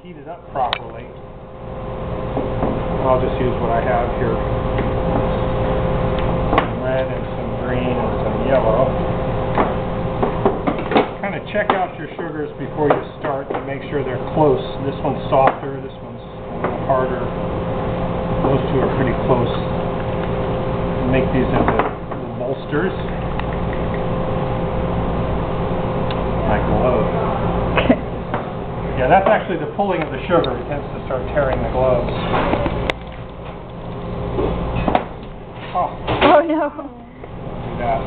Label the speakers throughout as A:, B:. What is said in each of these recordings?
A: heat it up properly. I'll just use what I have here. Some red and some green and some yellow. Kind of check out your sugars before you start to make sure they're close. This one's softer, this one's a little harder. Those two are pretty close. Make these into little bolsters. Like gloves. Yeah, that's actually the pulling of the sugar. It tends to start tearing the gloves. Oh
B: no.
A: Do that.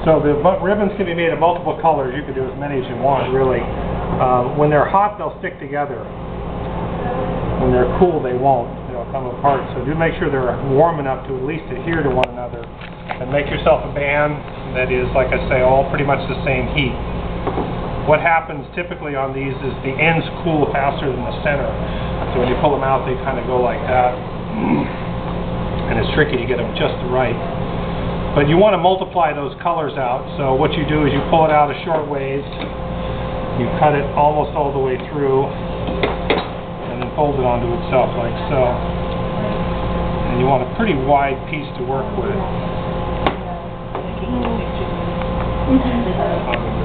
A: So the ribbons can be made of multiple colors. You can do as many as you want, really. When they're hot, they'll stick together. When they're cool, they won't. They'll come apart. So do make sure they're warm enough to at least adhere to one another. And make yourself a band that is, like I say, all pretty much the same heat. What happens typically on these is the ends cool faster than the center. So when you pull them out, they kind of go like that. And it's tricky to get them just right. But you want to multiply those colors out. So what you do is you pull it out a short ways, you cut it almost all the way through, and then fold it onto itself like so. And you want a pretty wide piece to work with.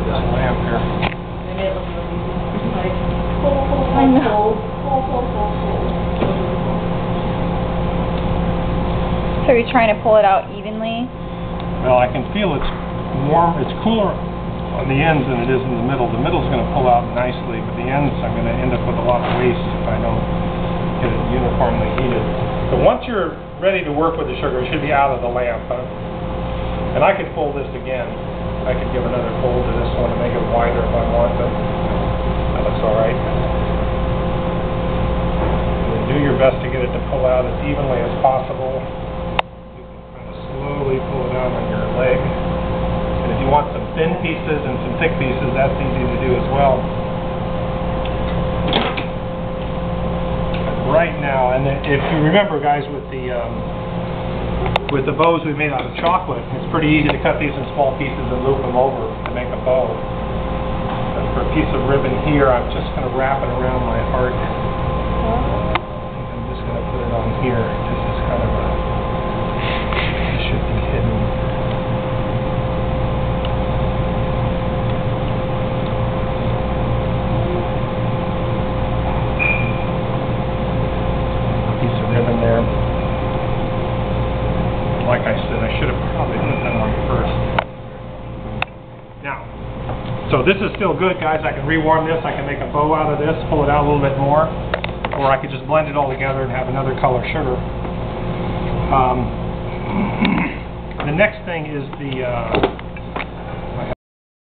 A: This lamp here.
B: I know. So you're trying to pull it out evenly?
A: Well, I can feel it's warm, it's cooler on the ends than it is in the middle. The middle's going to pull out nicely, but the ends I'm going to end up with a lot of waste if I don't get it uniformly heated. So once you're ready to work with the sugar, it should be out of the lamp. And I could fold this again. I could give another fold to this one to make it wider if I want, but that looks alright. And then do your best to get it to pull out as evenly as possible. Slowly pull it out on your leg. And if you want some thin pieces and some thick pieces, that's easy to do as well. But right now, and if you remember, guys, with the bows we made out of chocolate, it's pretty easy to cut these in small pieces and loop them over to make a bow. But for a piece of ribbon here, I'm just going to wrap it around my heart. I'm just going to put it on here, just as kind of a should be hidden. A piece of ribbon there. Like I said, I should have probably put that on first. Now, so this is still good, guys. I can rewarm this. I can make a bow out of this, pull it out a little bit more, or I could just blend it all together and have another color sugar. The next thing is the